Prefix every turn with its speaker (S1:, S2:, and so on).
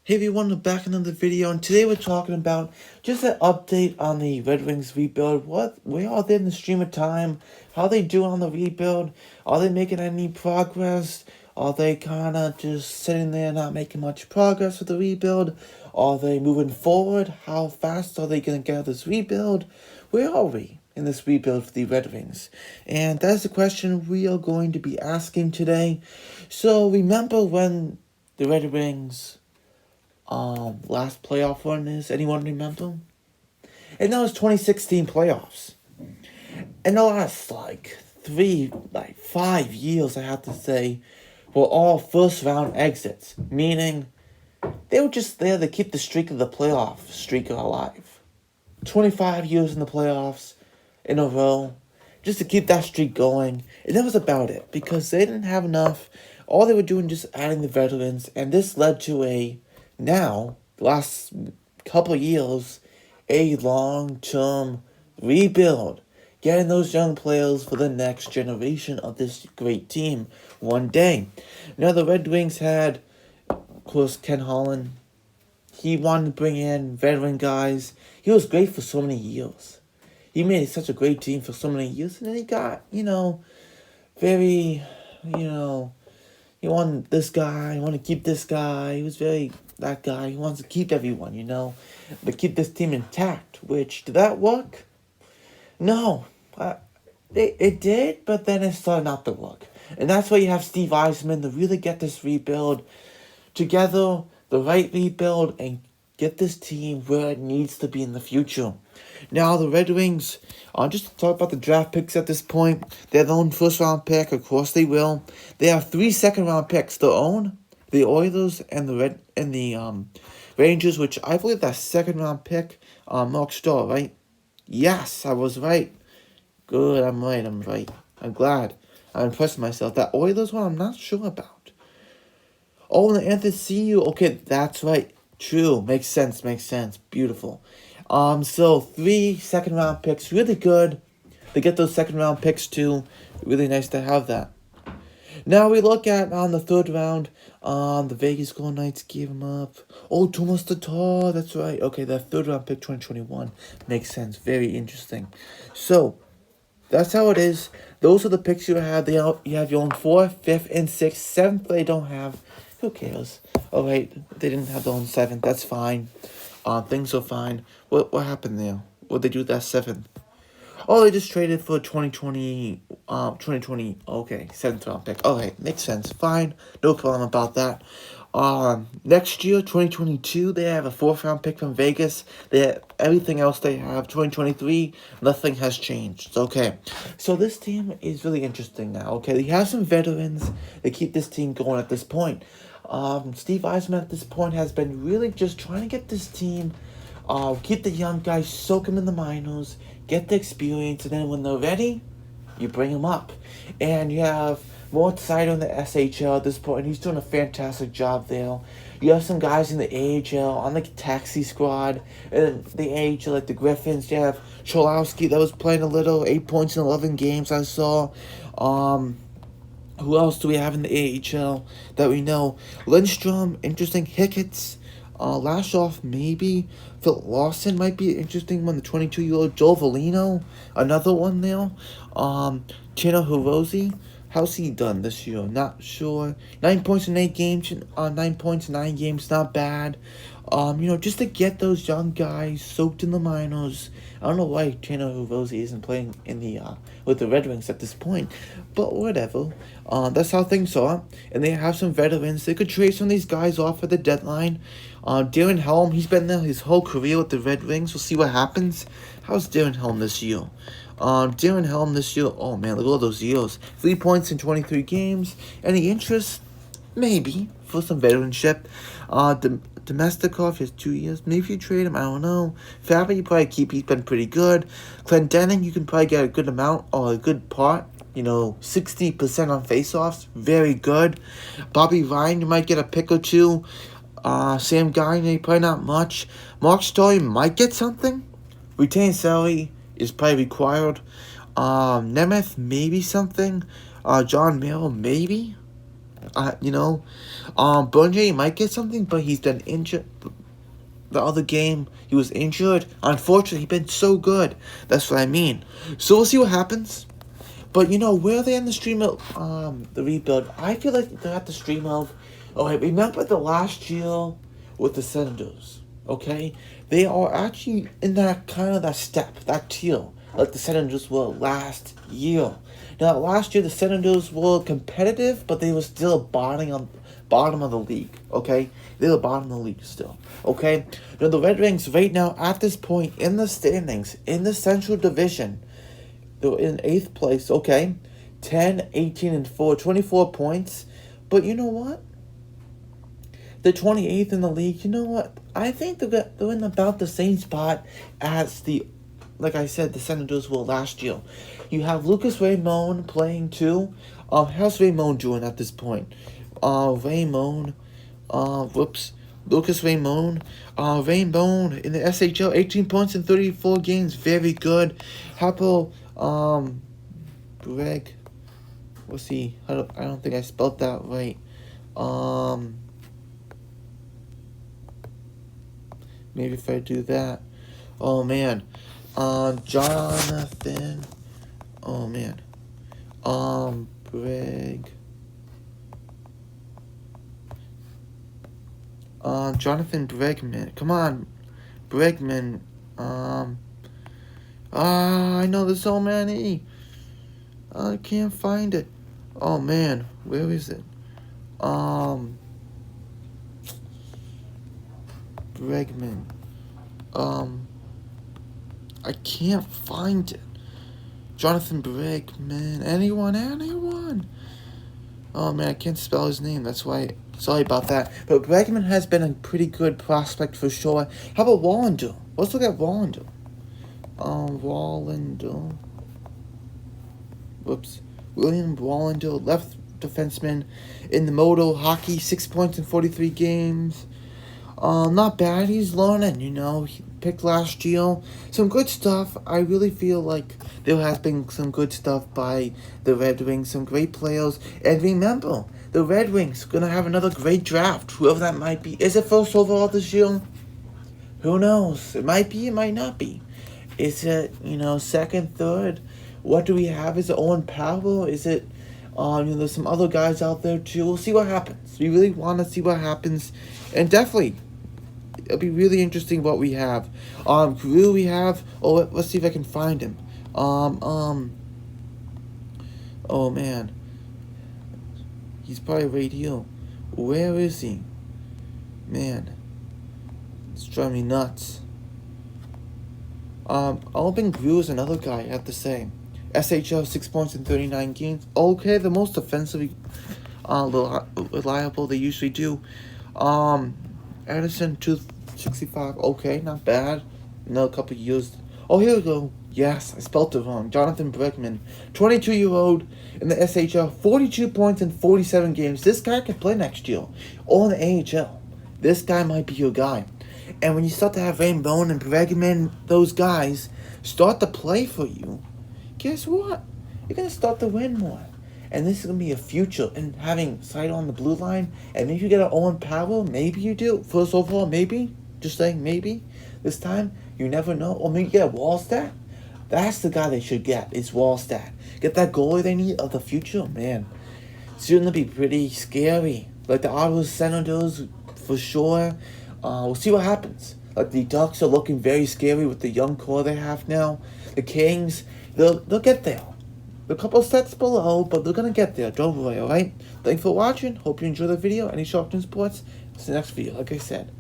S1: Hey everyone, we're back in another video, and today we're talking about just an update on the Red Wings rebuild. Where are they in the stream of time? How they doing on the rebuild? Are they making any progress? Are they kind of just sitting there not making much progress with the rebuild? Are they moving forward? How fast are they going to get this rebuild? Where are we in this rebuild for the Red Wings? And that's the question we are going to be asking today. So remember when the Red Wings last playoff run is? Anyone remember? And that was 2016 playoffs. In the last 5 years, I have to say, were all first round exits, meaning they were just there to keep the streak of the playoff streak alive. 25 years in the playoffs in a row, just to keep that streak going, and that was about it because they didn't have enough. All they were doing just adding the veterans, and this led to the last couple of years, a long-term rebuild. Getting those young players for the next generation of this great team one day. Now, the Red Wings had, of course, Ken Holland. He wanted to bring in veteran guys. He was great for so many years. He made such a great team for so many years, and then he got, very, he wanted this guy, he wanted to keep this guy. He was very that guy. He wants to keep everyone, but keep this team intact. Which, did that work? No. It did, but then it started not to work. And that's why you have Steve Yzerman to really get this rebuild together, the right rebuild, and get this team where it needs to be in the future. Now, the Red Wings, just to talk about the draft picks at this point, they have their own first-round pick. Of course they will. They have 3 second-round picks. Their own, the Oilers, and the Rangers, which I believe that second-round pick, Mark Stahl, right? Yes, I was right. Good, I'm right. I'm glad. I'm impressed with myself. That Oilers one, I'm not sure about. Oh, and the Anthony CU. Okay, that's right. True. Makes sense. Beautiful. So 3 second-round picks. Really good. They get those second-round picks, too. Really nice to have that. Now we look at, on the third round, the Vegas Golden Knights gave him up. Oh, Thomas Tatar. That's right. Okay, that third-round pick, 2021. Makes sense. Very interesting. So, that's how it is. Those are the picks you have. You have your own 4th, 5th, and 6th. 7th they don't have. Who cares? Alright, they didn't have their own 7th. That's fine. Things are fine. What happened there? What they do with that 7th? Oh, they just traded for 2020. Okay, 7th round pick. Okay, makes sense. Fine. No problem about that. Next year, 2022, they have a 4th round pick from Vegas. Everything else they have. 2023, nothing has changed. Okay. So this team is really interesting now. Okay, they have some veterans. They keep this team going at this point. Steve Yzerman at this point has been really just trying to get this team, keep the young guys, soak them in the minors, get the experience, and then when they're ready, you bring them up. And you have Mort Seider in the SHL at this point. He's doing a fantastic job there. You have some guys in the AHL on the taxi squad. And the AHL, like the Griffins. You have Cholowski that was playing a little. 8 points in 11 games I saw. Who else do we have in the AHL that we know? Lindstrom, interesting. Hicketts, Lashoff, maybe. Phil Lawson might be an interesting one. The 22-year-old Joel Valino, another one there. Chino Hirose, how's he done this year? Not sure. 9 points in 8 games. 9 points in 9 games, not bad. Just to get those young guys soaked in the minors. I don't know why Chino Hirose isn't playing in the with the Red Wings at this point, but whatever. That's how things are, and they have some veterans. They could trade some of these guys off at the deadline. Darren Helm, he's been there his whole career with the Red Wings. We'll see what happens. How's Darren Helm this year? Darren Helm this year, oh man, look at all those years. 3 points in 23 games. Any interest? Maybe, for some veteranship. Domestikov has 2 years. Maybe if you trade him, I don't know. Fabry, you probably keep. He's been pretty good. Clendening, you can probably get a good amount or a good part. 60% on faceoffs. Very good. Bobby Ryan, you might get a pick or two. Sam Gagner, probably not much. Mark Stahl, you might get something. Retained salary is probably required. Nemeth, maybe something. John Merrill, maybe. Bernier might get something, but he's been injured. The other game, he was injured. Unfortunately, he's been so good. That's what I mean. So we'll see what happens. But where are they in the stream of the rebuild? I feel like they're at the stream of. Oh, hey, remember the last year with the Senators? Okay, they are actually in that kind of that step, that tier, like the Senators were last year. Now, last year the Senators were competitive, but they were still bottom of the league. Okay, they were bottom of the league still. Okay, now the Red Wings right now at this point in the standings in the Central Division. They're in 8th place, okay? 10, 18, and 4, 24 points. But you know what? They're 28th in the league. You know what? I think they're in about the same spot as like I said, the Senators were last year. You have Lucas Raymond playing too. How's Raymond doing at this point? Lucas Raymond. Raymond in the SHL, 18 points in 34 games. Very good. How about Greg? What's he? I don't think I spelled that right. Maybe if I do that. Oh man. Jonathan. Oh man. Greg. Jonathan Bregman. Come on, Bregman. I know there's so many. I can't find it. Oh man, where is it? Bregman. I can't find it. Jonathan Bregman. Anyone? Oh man, I can't spell his name. That's why. Sorry about that. But Bregman has been a pretty good prospect for sure. How about Wallander? Let's look at Wallander. Wallander. Whoops. William Wallander, left defenseman in the Modo Hockey, 6 points in 43 games. Not bad. He's learning, He picked last year. Some good stuff. I really feel like there has been some good stuff by the Red Wings. Some great players. And remember, the Red Wings are going to have another great draft. Whoever that might be. Is it first overall this year? Who knows? It might be. It might not be. Is it, second, third? What do we have? Is it Owen Powell? Is it, there's some other guys out there too. We'll see what happens. We really want to see what happens. And definitely, it'll be really interesting what we have. Who we have? Oh, let's see if I can find him. Oh man. He's probably right here. Where is he? Man. It's driving me nuts. Albin Grew is another guy, I have to say. SHL, 6 points in 39 games. Okay, the most offensively reliable they usually do. Edison, 265. Okay, not bad. Another couple years. Oh, here we go. Yes, I spelled it wrong. Jonathan Bregman, 22-year-old in the SHL, 42 points in 47 games. This guy could play next year. Or in the AHL. This guy might be your guy. And when you start to have Rainbow and Bregman, those guys, start to play for you, guess what? You're going to start to win more. And this is going to be a future. And having sight on the blue line, and maybe you get an Owen Powell, maybe you do. First overall, maybe. Just saying maybe. This time, you never know. Or maybe you get Wallstat. That's the guy they should get, is Wallstat. Get that goalie they need of the future, man. It's going to be pretty scary. Like the Ottawa Senators, for sure. We'll see what happens. Like the Ducks are looking very scary with the young core they have now. The Kings, they'll get there. They're a couple sets below, but they're gonna get there. Don't worry, alright? Thanks for watching. Hope you enjoyed the video. Any Sharpton Sports? See you next video, like I said.